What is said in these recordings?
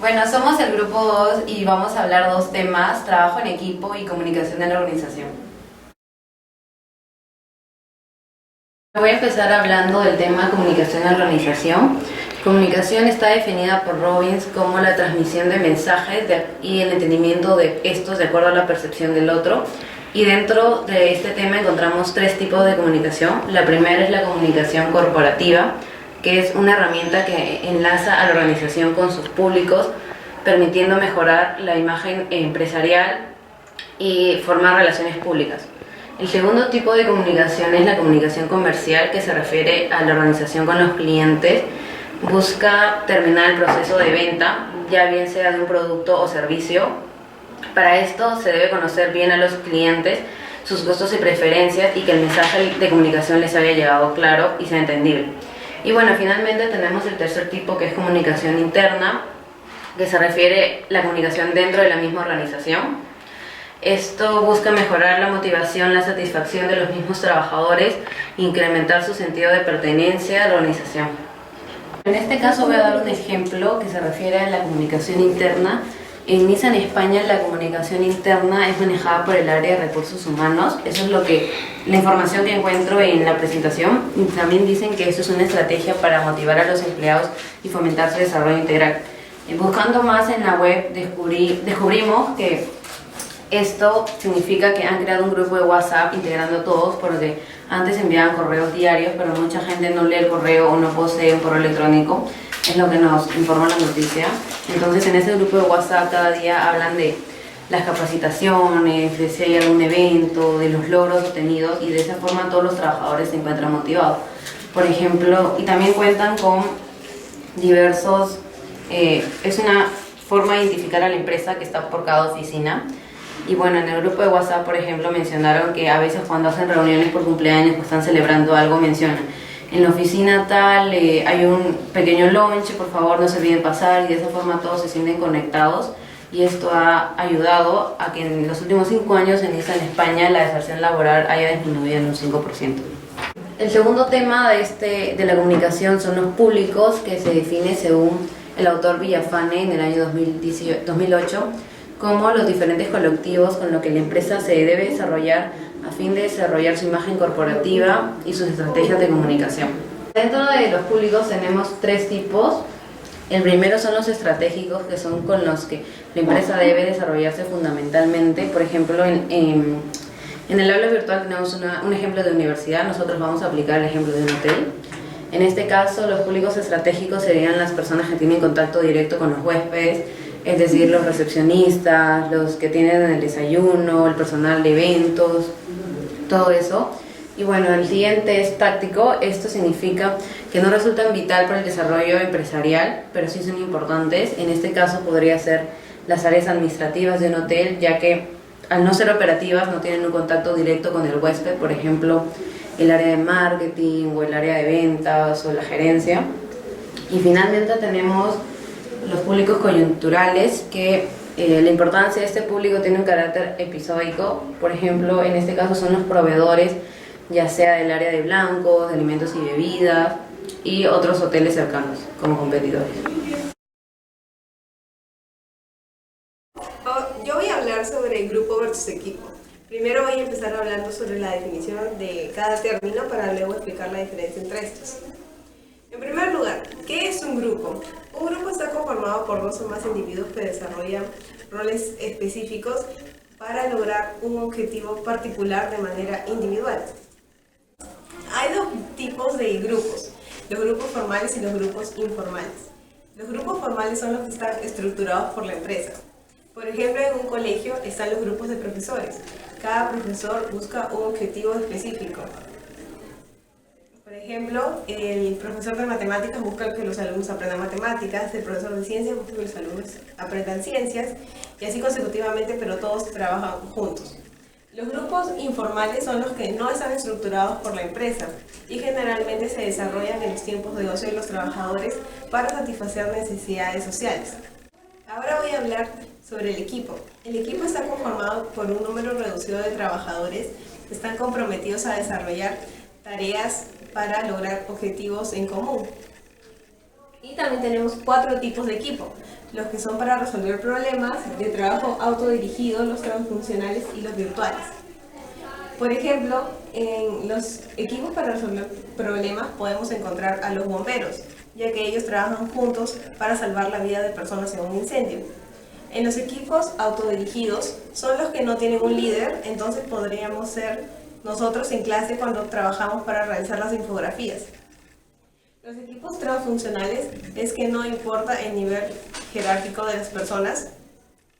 Bueno, somos el grupo 2 y vamos a hablar dos temas: trabajo en equipo y comunicación en la organización. Voy a empezar hablando del tema comunicación en la organización. Comunicación está definida por Robbins como la transmisión de mensajes y el entendimiento de estos de acuerdo a la percepción del otro. Y dentro de este tema encontramos tres tipos de comunicación. La primera es la comunicación corporativa, que es una herramienta que enlaza a la organización con sus públicos, permitiendo mejorar la imagen empresarial y formar relaciones públicas. El segundo tipo de comunicación es la comunicación comercial, que se refiere a la organización con los clientes. Busca terminar el proceso de venta, ya bien sea de un producto o servicio. Para esto se debe conocer bien a los clientes, sus gustos y preferencias, y que el mensaje de comunicación les haya llegado claro y sea entendible. Y bueno, finalmente tenemos el tercer tipo, que es comunicación interna, que se refiere a la comunicación dentro de la misma organización. Esto busca mejorar la motivación, la satisfacción de los mismos trabajadores, incrementar su sentido de pertenencia a la organización. En este caso voy a dar un ejemplo que se refiere a la comunicación interna. En Nissan España la comunicación interna es manejada por el área de recursos humanos. Eso es la información que encuentro en la presentación. Y también dicen que esto es una estrategia para motivar a los empleados y fomentar su desarrollo integral. Buscando más en la web descubrimos que esto significa que han creado un grupo de WhatsApp integrando a todos, porque antes enviaban correos diarios, pero mucha gente no lee el correo o no posee un correo electrónico. Es lo que nos informa la noticia. Entonces, en ese grupo de WhatsApp cada día hablan de las capacitaciones, de si hay algún evento, de los logros obtenidos, y de esa forma todos los trabajadores se encuentran motivados. Por ejemplo, y también cuentan con diversos... es una forma de identificar a la empresa que está por cada oficina. Y bueno, en el grupo de WhatsApp, por ejemplo, mencionaron que a veces cuando hacen reuniones por cumpleaños o están celebrando algo, mencionan: en la oficina tal hay un pequeño lunch, por favor no se olviden pasar. Y de esa forma todos se sienten conectados, y esto ha ayudado a que en los últimos 5 años en Nissan España la deserción laboral haya disminuido en un 5%. El segundo tema de la comunicación son los públicos, que se define según el autor Villafane en el año 2008 como los diferentes colectivos con los que la empresa se debe desarrollar a fin de desarrollar su imagen corporativa y sus estrategias de comunicación. Dentro de los públicos tenemos tres tipos. El primero son los estratégicos, que son con los que la empresa debe desarrollarse fundamentalmente. Por ejemplo, en el aula virtual tenemos un ejemplo de universidad. Nosotros vamos a aplicar el ejemplo de un hotel. En este caso, los públicos estratégicos serían las personas que tienen contacto directo con los huéspedes, es decir, los recepcionistas, los que tienen el desayuno, el personal de eventos, todo eso. Y bueno, el siguiente es táctico. Esto significa que no resultan vital para el desarrollo empresarial, pero sí son importantes. En este caso podría ser las áreas administrativas de un hotel, ya que al no ser operativas no tienen un contacto directo con el huésped. Por ejemplo, el área de marketing o el área de ventas o la gerencia. Y finalmente tenemos los públicos coyunturales, que la importancia de este público tiene un carácter episódico. Por ejemplo, en este caso son los proveedores, ya sea del área de blancos, de alimentos y bebidas, y otros hoteles cercanos como competidores. Yo voy a hablar sobre grupo versus equipo. Primero voy a empezar hablando sobre la definición de cada término para luego explicar la diferencia entre estos. En primer lugar, ¿qué es un grupo? Un grupo está conformado por 2 o más individuos que desarrollan roles específicos para lograr un objetivo particular de manera individual. Hay 2 tipos de grupos: los grupos formales y los grupos informales. Los grupos formales son los que están estructurados por la empresa. Por ejemplo, en un colegio están los grupos de profesores. Cada profesor busca un objetivo específico. Por ejemplo, el profesor de matemáticas busca que los alumnos aprendan matemáticas, el profesor de ciencias busca que los alumnos aprendan ciencias, y así consecutivamente, pero todos trabajan juntos. Los grupos informales son los que no están estructurados por la empresa y generalmente se desarrollan en los tiempos de ocio de los trabajadores para satisfacer necesidades sociales. Ahora voy a hablar sobre el equipo. El equipo está conformado por un número reducido de trabajadores que están comprometidos a desarrollar tareas para lograr objetivos en común. Y también tenemos 4 tipos de equipo, los que son para resolver problemas de trabajo autodirigido, los transfuncionales y los virtuales. Por ejemplo, en los equipos para resolver problemas podemos encontrar a los bomberos, ya que ellos trabajan juntos para salvar la vida de personas en un incendio. En los equipos autodirigidos son los que no tienen un líder, entonces podríamos ser nosotros en clase cuando trabajamos para realizar las infografías. Los equipos transfuncionales es que no importa el nivel jerárquico de las personas.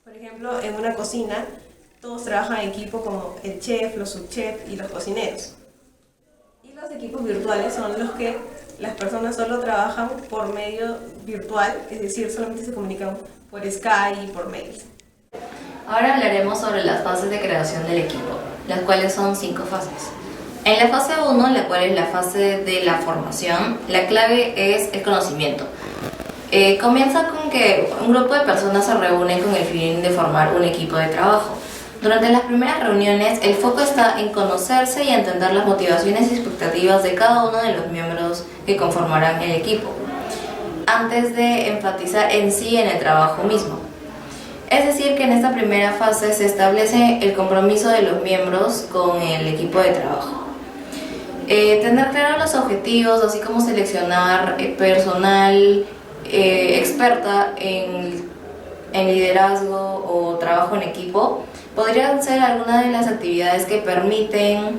Por ejemplo, en una cocina todos trabajan en equipo como el chef, los subchefs y los cocineros. Y los equipos virtuales son los que las personas solo trabajan por medio virtual, es decir, solamente se comunican por Skype y por mails. Ahora hablaremos sobre las fases de creación del equipo, las cuales son 5 fases. En la fase 1, la cual es la fase de la formación, la clave es el conocimiento. Comienza con que un grupo de personas se reúne con el fin de formar un equipo de trabajo. Durante las primeras reuniones, el foco está en conocerse y entender las motivaciones y expectativas de cada uno de los miembros que conformarán el equipo, antes de enfatizar en sí en el trabajo mismo. Es decir, que en esta primera fase se establece el compromiso de los miembros con el equipo de trabajo. Tener claros los objetivos, así como seleccionar personal experta en liderazgo o trabajo en equipo, podrían ser algunas de las actividades que permiten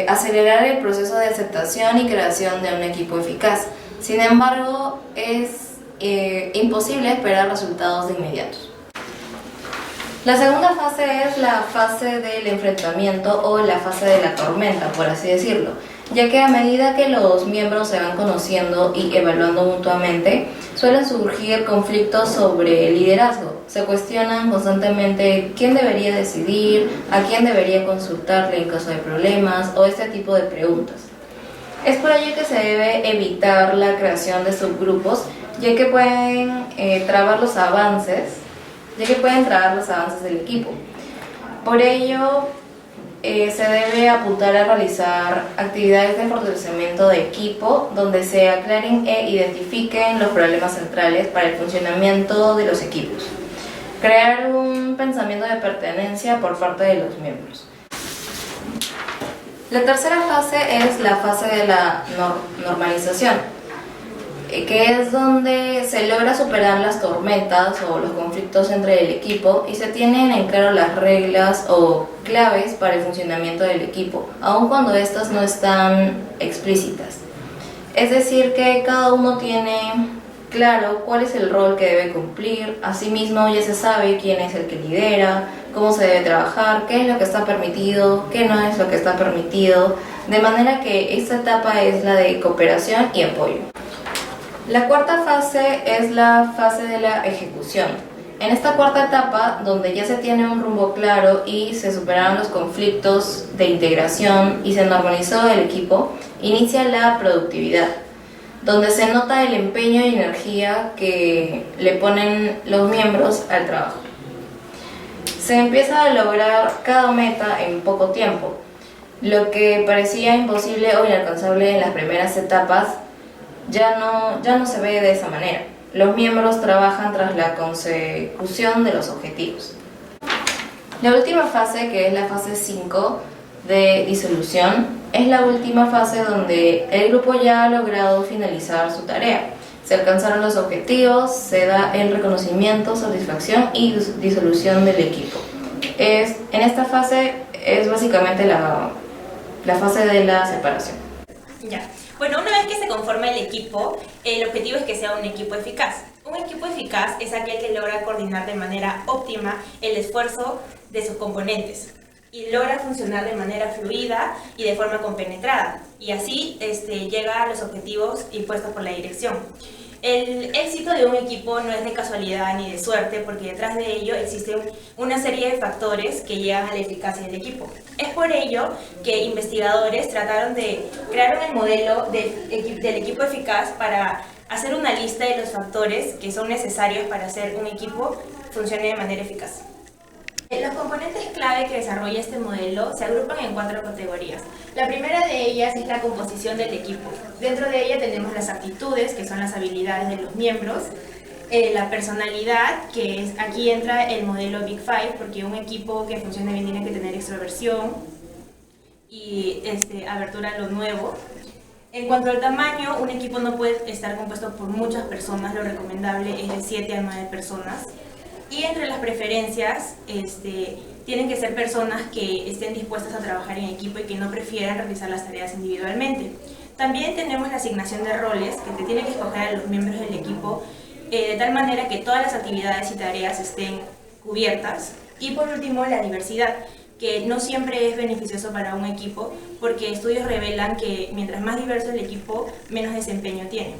acelerar el proceso de aceptación y creación de un equipo eficaz. Sin embargo, es imposible esperar resultados de inmediato. La segunda fase es la fase del enfrentamiento o la fase de la tormenta, por así decirlo, ya que a medida que los miembros se van conociendo y evaluando mutuamente, suelen surgir conflictos sobre el liderazgo. Se cuestionan constantemente quién debería decidir, a quién debería consultarle en caso de problemas o este tipo de preguntas. Es por ello que se debe evitar la creación de subgrupos, ya que pueden trabar los avances del equipo. Por ello, se debe apuntar a realizar actividades de fortalecimiento de equipo donde se aclaren e identifiquen los problemas centrales para el funcionamiento de los equipos. Crear un pensamiento de pertenencia por parte de los miembros. La tercera fase es la fase de la normalización, que es donde se logra superar las tormentas o los conflictos entre el equipo y se tienen en claro las reglas o claves para el funcionamiento del equipo, aun cuando estas no están explícitas. Es decir, que cada uno tiene claro cuál es el rol que debe cumplir. Asimismo, ya se sabe quién es el que lidera, cómo se debe trabajar, qué es lo que está permitido, qué no es lo que está permitido, de manera que esta etapa es la de cooperación y apoyo. La cuarta fase es la fase de la ejecución. En esta cuarta etapa, donde ya se tiene un rumbo claro y se superaron los conflictos de integración y se normalizó el equipo, inicia la productividad, donde se nota el empeño y energía que le ponen los miembros al trabajo. Se empieza a lograr cada meta en poco tiempo. Lo que parecía imposible o inalcanzable en las primeras etapas ya no se ve de esa manera. Los miembros trabajan tras la consecución de los objetivos. La última fase, que es la fase 5 de disolución, es la última fase donde el grupo ya ha logrado finalizar su tarea. Se alcanzaron los objetivos, se da el reconocimiento, satisfacción y disolución del equipo. En esta fase es básicamente la fase de la separación. Ya. Bueno, una vez que se conforma el equipo, el objetivo es que sea un equipo eficaz. Un equipo eficaz es aquel que logra coordinar de manera óptima el esfuerzo de sus componentes y logra funcionar de manera fluida y de forma compenetrada, y así llega a los objetivos impuestos por la dirección. El éxito de un equipo no es de casualidad ni de suerte, porque detrás de ello existe una serie de factores que llegan a la eficacia del equipo. Es por ello que investigadores trataron de crear un modelo del equipo eficaz para hacer una lista de los factores que son necesarios para hacer un equipo funcione de manera eficaz. Los componentes clave que desarrolla este modelo se agrupan en 4 categorías. La primera de ellas es la composición del equipo. Dentro de ella tenemos las aptitudes, que son las habilidades de los miembros, la personalidad, que es, aquí entra el modelo Big Five, porque un equipo que funcione bien tiene que tener extroversión y abertura a lo nuevo. En cuanto al tamaño, un equipo no puede estar compuesto por muchas personas, lo recomendable es de 7 a 9 personas. Y entre las preferencias, tienen que ser personas que estén dispuestas a trabajar en equipo y que no prefieran realizar las tareas individualmente. También tenemos la asignación de roles, que te tiene que escoger a los miembros del equipo de tal manera que todas las actividades y tareas estén cubiertas. Y por último, la diversidad, que no siempre es beneficioso para un equipo, porque estudios revelan que mientras más diverso el equipo, menos desempeño tiene.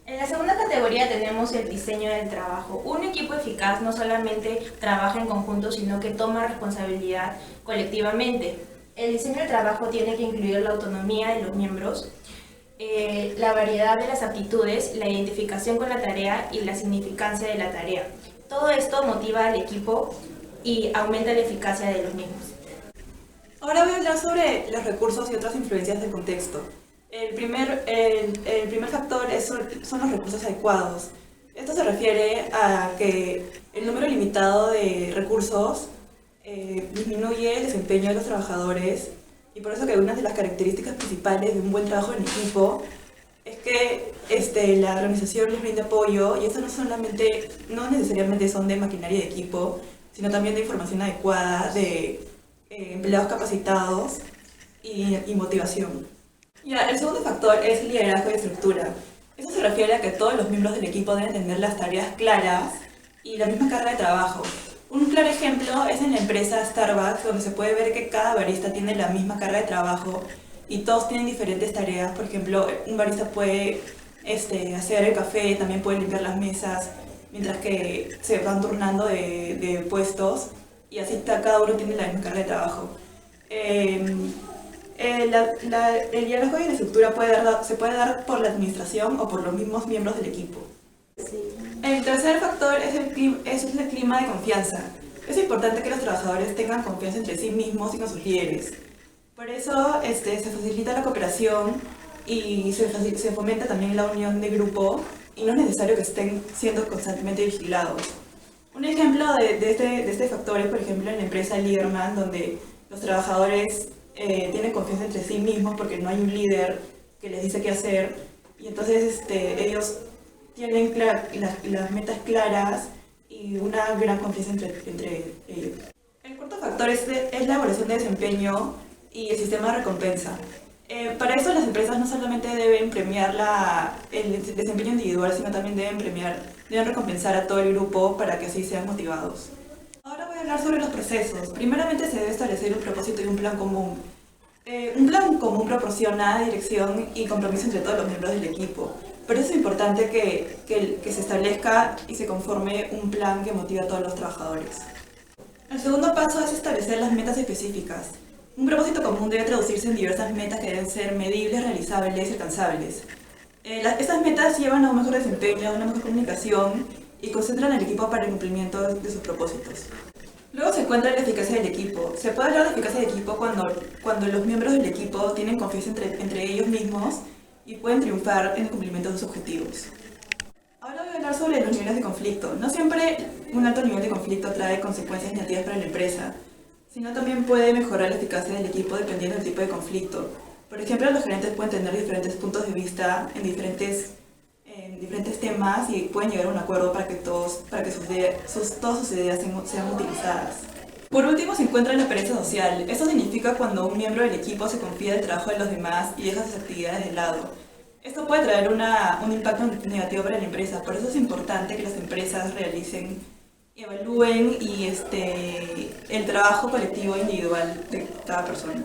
En la segunda categoría tenemos el diseño del trabajo. Un equipo eficaz no solamente trabaja en conjunto, sino que toma responsabilidad colectivamente. El diseño del trabajo tiene que incluir la autonomía de los miembros, la variedad de las aptitudes, la identificación con la tarea y la significancia de la tarea. Todo esto motiva al equipo y aumenta la eficacia de los mismos. Ahora voy a hablar sobre los recursos y otras influencias del contexto. El primer factor son los recursos adecuados. Esto se refiere a que el número limitado de recursos disminuye el desempeño de los trabajadores, y por eso que una de las características principales de un buen trabajo en equipo es que la organización les brinda apoyo, y esto no necesariamente son de maquinaria de equipo, sino también de información adecuada, de empleados capacitados y motivación. Ya, el segundo factor es el liderazgo y estructura. Eso se refiere a que todos los miembros del equipo deben tener las tareas claras y la misma carga de trabajo. Un claro ejemplo es en la empresa Starbucks, donde se puede ver que cada barista tiene la misma carga de trabajo y todos tienen diferentes tareas. Por ejemplo, un barista puede hacer el café, también puede limpiar las mesas, mientras que se van turnando de puestos, y así cada uno tiene la misma carga de trabajo. El liderazgo y la estructura se puede dar por la administración o por los mismos miembros del equipo. El tercer factor es el clima de confianza. Es importante que los trabajadores tengan confianza entre sí mismos y con sus líderes. Por eso se facilita la cooperación y se fomenta también la unión de grupo, y no es necesario que estén siendo constantemente vigilados. Un ejemplo de este factor es, por ejemplo, en la empresa Lieberman, donde los trabajadores tienen confianza entre sí mismos porque no hay un líder que les dice qué hacer, y entonces ellos tienen las metas claras y una gran confianza entre ellos. El cuarto factor es la evaluación de desempeño y el sistema de recompensa. Para eso las empresas no solamente deben premiar el desempeño individual, sino también deben recompensar a todo el grupo para que así sean motivados. Ahora voy a hablar sobre los procesos. Primeramente se debe establecer un propósito y un plan común. Un plan común proporciona dirección y compromiso entre todos los miembros del equipo. Por eso es importante que se establezca y se conforme un plan que motive a todos los trabajadores. El segundo paso es establecer las metas específicas. Un propósito común debe traducirse en diversas metas que deben ser medibles, realizables y alcanzables. Estas metas llevan a un mejor desempeño, a una mejor comunicación y concentran al equipo para el cumplimiento de sus propósitos. Luego se encuentra la eficacia del equipo. Se puede hablar de eficacia del equipo cuando los miembros del equipo tienen confianza entre ellos mismos y pueden triunfar en el cumplimiento de sus objetivos. Ahora voy a hablar sobre los niveles de conflicto. No siempre un alto nivel de conflicto trae consecuencias negativas para la empresa, sino también puede mejorar la eficacia del equipo dependiendo del tipo de conflicto. Por ejemplo, los gerentes pueden tener diferentes puntos de vista en diferentes temas y pueden llegar a un acuerdo para que todas sus ideas sean utilizadas. Por último, se encuentra la pereza social. Esto significa cuando un miembro del equipo se confía del trabajo de los demás y deja sus actividades de lado. Esto puede traer un impacto negativo para la empresa. Por eso es importante que las empresas evalúen el trabajo colectivo e individual de cada persona.